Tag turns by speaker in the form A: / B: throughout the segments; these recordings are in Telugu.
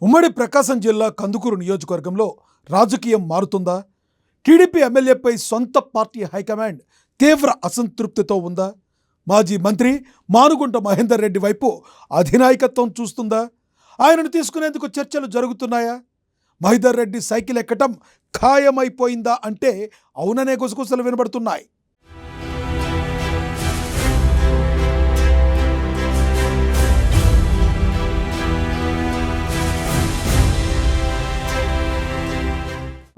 A: ఉమ్మడి ప్రకాశం జిల్లా కందుకూరు నియోజకవర్గంలో రాజకీయం మారుతుందా? టీడీపీ ఎమ్మెల్యేపై సొంత పార్టీ హైకమాండ్ తీవ్ర అసంతృప్తితో ఉందా? మాజీ మంత్రి మానుగుంట మహేందర్ రెడ్డి వైపు అధినాయకత్వం చూస్తుందా? ఆయనను తీసుకునేందుకు చర్చలు జరుగుతున్నాయా? మహేందర్ రెడ్డి సైకిల్ ఎక్కటం ఖాయమైపోయిందా అంటే అవుననే గుసగుసలు వినబడుతున్నాయి.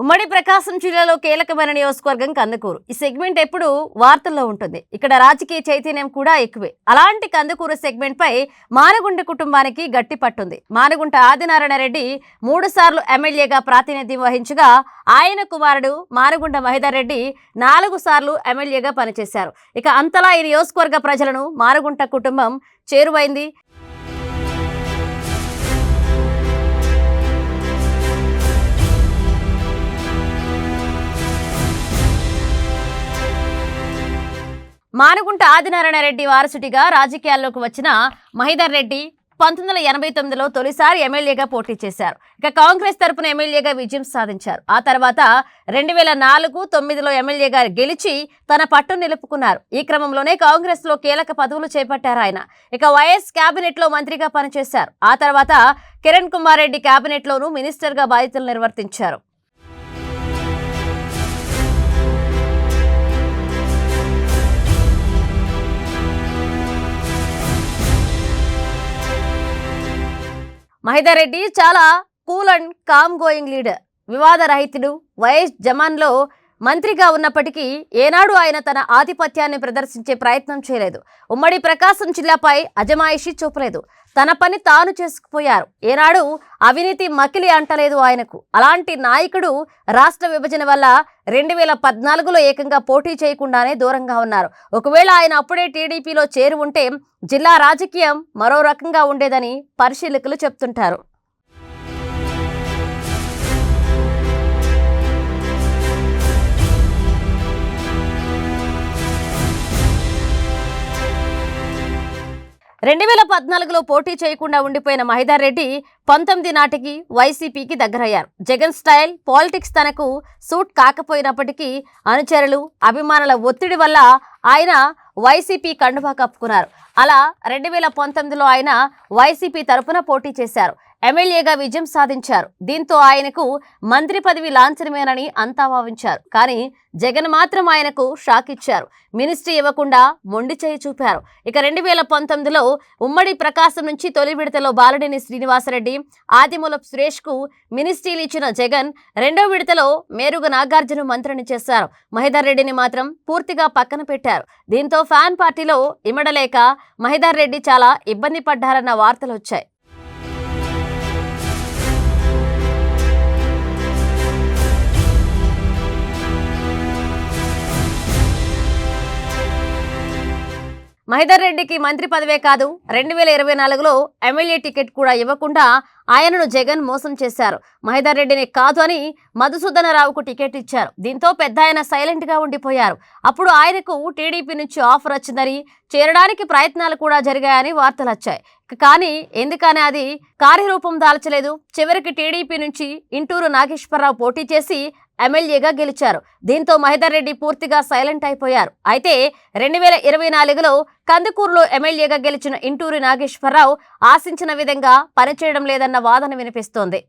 B: ఉమ్మడి ప్రకాశం జిల్లాలో కీలకమైన నియోజకవర్గం కందుకూరు. ఈ సెగ్మెంట్ ఎప్పుడు వార్తల్లో ఉంటుంది. ఇక్కడ రాజకీయ చైతన్యం కూడా ఎక్కువే. అలాంటి కందుకూరు సెగ్మెంట్ పై మానుగుంట కుటుంబానికి గట్టి పట్టుంది. మానుగుంట ఆదినారాయణ రెడ్డి 3 సార్లు ఎమ్మెల్యేగా ప్రాతినిధ్యం వహించగా ఆయన కుమారుడు మానుగుంట మహేందర్ రెడ్డి 4 సార్లు ఎమ్మెల్యేగా పనిచేశారు. ఇక అంతలా ఈ నియోజకవర్గ ప్రజలను మానుగుంట కుటుంబం చేరువైంది. మానుగుంట ఆదినారాయణ రెడ్డి వారసుడిగా రాజకీయాల్లోకి వచ్చిన మహేందర్ రెడ్డి 1989లో తొలిసారి ఎమ్మెల్యేగా పోటీ చేశారు. ఇక కాంగ్రెస్ తరపున ఎమ్మెల్యేగా విజయం సాధించారు. ఆ తర్వాత 2004-9లో ఎమ్మెల్యేగా గెలిచి తన పట్టు నిలుపుకున్నారు. ఈ క్రమంలోనే కాంగ్రెస్ లో కీలక పదవులు చేపట్టారు ఆయన. ఇక వైఎస్ కేబినెట్ లో మంత్రిగా పనిచేశారు. ఆ తర్వాత కిరణ్ కుమార్ రెడ్డి కేబినెట్ లోనూ మినిస్టర్ గా బాధ్యతలు నిర్వర్తించారు. మహేందర్ రెడ్డి చాలా cool and calm going leader. వివాద రహితుడు. వైఎస్ జమాన్లో మంత్రిగా ఉన్నప్పటికీ ఏనాడు ఆయన తన ఆధిపత్యాన్ని ప్రదర్శించే ప్రయత్నం చేయలేదు. ఉమ్మడి ప్రకాశం జిల్లాపై అజమాయిషీ చూపలేదు. తన పని తాను చేసుకుపోయారు. ఏనాడు అవినీతి మకిలి అంటలేదు ఆయనకు. అలాంటి నాయకుడు రాష్ట్ర విభజన వల్ల 2014లో ఏకంగా పోటీ చేయకుండానే దూరంగా ఉన్నారు. ఒకవేళ ఆయన అప్పుడే టీడీపీలో చేరి ఉంటే జిల్లా రాజకీయం మరో రకంగా ఉండేదని పరిశీలకులు చెప్తుంటారు. లో పోటీ చేయకుండా ఉండిపోయిన మహేందర్ రెడ్డి 19 నాటికి వైసీపీకి దగ్గరయ్యారు. జగన్ స్టైల్ పాలిటిక్స్ తనకు సూట్ కాకపోయినప్పటికీ అనుచరులు అభిమానుల ఒత్తిడి వల్ల ఆయన వైసీపీ కండువా కప్పుకున్నారు. అలా 2019లో ఆయన వైసీపీ తరపున పోటీ చేశారు. ఎమ్మెల్యేగా విజయం సాధించారు. దీంతో ఆయనకు మంత్రి పదవి లాంఛనమేనని అంతా భావించారు. కానీ జగన్ మాత్రం ఆయనకు షాక్ ఇచ్చారు. మినిస్ట్రీ ఇవ్వకుండా మొండి చేయి చూపారు. ఇక 2019లో ఉమ్మడి ప్రకాశం నుంచి తొలి విడతలో బాలనేని శ్రీనివాసరెడ్డి, ఆదిమూలపు సురేష్ కు మినిస్ట్రీలు ఇచ్చిన జగన్ రెండో విడతలో మేరుగ నాగార్జున మంత్రిని చేశారు. మహేందర్ రెడ్డిని మాత్రం పూర్తిగా పక్కన పెట్టారు. దీంతో ఫ్యాన్ పార్టీలో ఇమడలేక మహేందర్ రెడ్డి చాలా ఇబ్బంది పడ్డారన్న వార్తలు వచ్చాయి. మహేందర్ రెడ్డికి మంత్రి పదవే కాదు 2024లో ఎమ్మెల్యే టికెట్ కూడా ఇవ్వకుండా ఆయనను జగన్ మోసం చేశారు. మహేందర్ రెడ్డిని కాదు అని మధుసూదనరావుకు టికెట్ ఇచ్చారు. దీంతో పెద్ద ఆయన సైలెంట్ గా ఉండిపోయారు. అప్పుడు ఆయనకు టీడీపీ నుంచి ఆఫర్ వచ్చిందని, చేరడానికి ప్రయత్నాలు కూడా జరిగాయని వార్తలు వచ్చాయి. కానీ ఎందుకని అది కార్యరూపం దాల్చలేదు. చివరికి టీడీపీ నుంచి ఇంటూరు నాగేశ్వరరావు పోటీ చేసి ఎమ్మెల్యేగా గెలిచారు. దీంతో మహేందర్ రెడ్డి పూర్తిగా సైలెంట్ అయిపోయారు. అయితే 2024లో కందుకూరులో ఎమ్మెల్యేగా గెలిచిన ఇంటూరు నాగేశ్వరరావు ఆశించిన విధంగా పనిచేయడం లేదన్న వాదన వినిపిస్తోంది.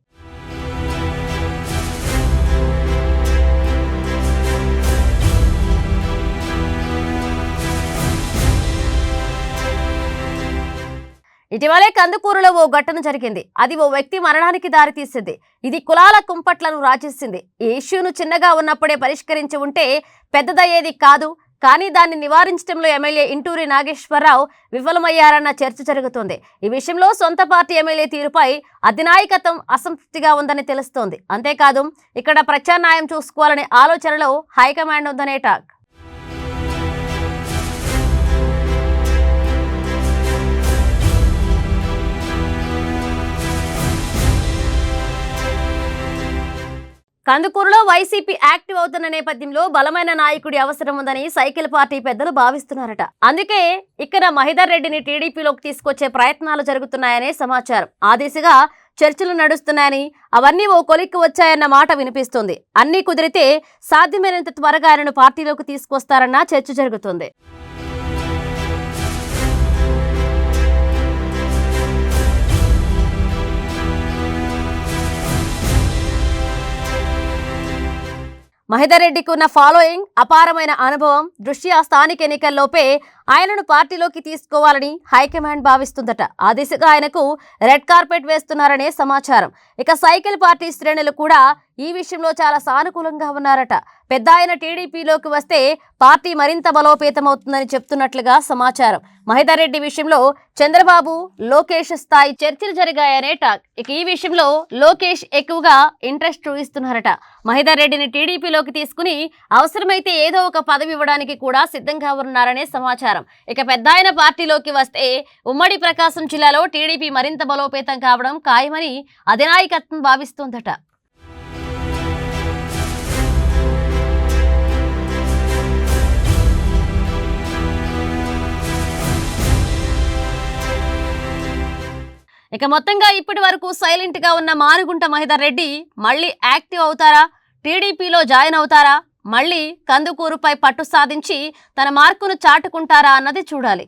B: ఇటీవలే కందుకూరులో ఓ ఘటన జరిగింది. అది ఓ వ్యక్తి మరణానికి దారితీసింది. ఇది కులాల కుంపట్లను రాచేసింది. ఈ ఇష్యూను చిన్నగా ఉన్నప్పుడే పరిష్కరించి ఉంటే పెద్దదయ్యేది కాదు. కానీ దాన్ని నివారించడంలో ఎమ్మెల్యే ఇంటూరి నాగేశ్వరరావు విఫలమయ్యారన్న చర్చ జరుగుతోంది. ఈ విషయంలో సొంత పార్టీ ఎమ్మెల్యే తీరుపై అధినాయకత్వం అసంతృప్తిగా ఉందని తెలుస్తోంది. అంతేకాదు ఇక్కడ ప్రత్యామ్నాయం చూసుకోవాలనే ఆలోచనలో హైకమాండ్ ఉందనే టాక్. కందుకూరులో వైసీపీ యాక్టివ్ అవుతున్న నేపథ్యంలో బలమైన నాయకుడి అవసరం ఉందని సైకిల్ పార్టీ పెద్దలు భావిస్తున్నారట. అందుకే ఇక్కడ మహేందర్ రెడ్డిని టీడీపీలోకి తీసుకొచ్చే ప్రయత్నాలు జరుగుతున్నాయనే సమాచారం. ఆ దిశగా చర్చలు నడుస్తున్నాయని అవన్నీ ఓ కొలిక్కి వచ్చాయన్న మాట వినిపిస్తుంది. అన్నీ కుదిరితే సాధ్యమైనంత త్వరగా ఆయనను పార్టీలోకి తీసుకొస్తారన్న చర్చ జరుగుతుంది. మహేదర్ రెడ్డికి ఉన్న ఫాలోయింగ్, అపారమైన అనుభవం దృష్ట్యా స్థానిక ఎన్నికల్లోపే ఆయనను పార్టీలోకి తీసుకోవాలని హైకమాండ్ భావిస్తుందట. ఆ దిశగా ఆయనకు రెడ్ కార్పెట్ వేస్తున్నారనే సమాచారం. ఇక సైకిల్ పార్టీ శ్రేణులు కూడా ఈ విషయంలో చాలా సానుకూలంగా ఉన్నారట. పెద్ద ఆయన టీడీపీలోకి వస్తే పార్టీ మరింత బలోపేతమవుతుందని చెప్తున్నట్లుగా సమాచారం. మహేదర్ రెడ్డి విషయంలో చంద్రబాబు, లోకేష్ స్థాయి చర్చలు జరిగాయనే టాక్. ఇక ఈ విషయంలో లోకేష్ ఎక్కువగా ఇంట్రెస్ట్ చూపిస్తున్నారట. మహేదర్ రెడ్డిని టీడీపీలోకి తీసుకుని అవసరమైతే ఏదో ఒక పదవి ఇవ్వడానికి కూడా సిద్ధంగా ఉన్నారనే సమాచారం. ఇక పెద్దాయన పార్టీలోకి వస్తే ఉమ్మడి ప్రకాశం జిల్లాలో టీడీపీ మరింత బలోపేతం కావడం ఖాయమని అధినాయకత్వం భావిస్తోందట. ఇక మొత్తంగా ఇప్పటి వరకు సైలెంట్ గా ఉన్న మానుగుంట మహేదర్ రెడ్డి మళ్ళీ యాక్టివ్ అవుతారా? టీడీపీలో జాయిన్ అవుతారా? మళ్ళీ కందుకూరుపై పట్టు సాధించి తన మార్కును చాటుకుంటారా అన్నది చూడాలి.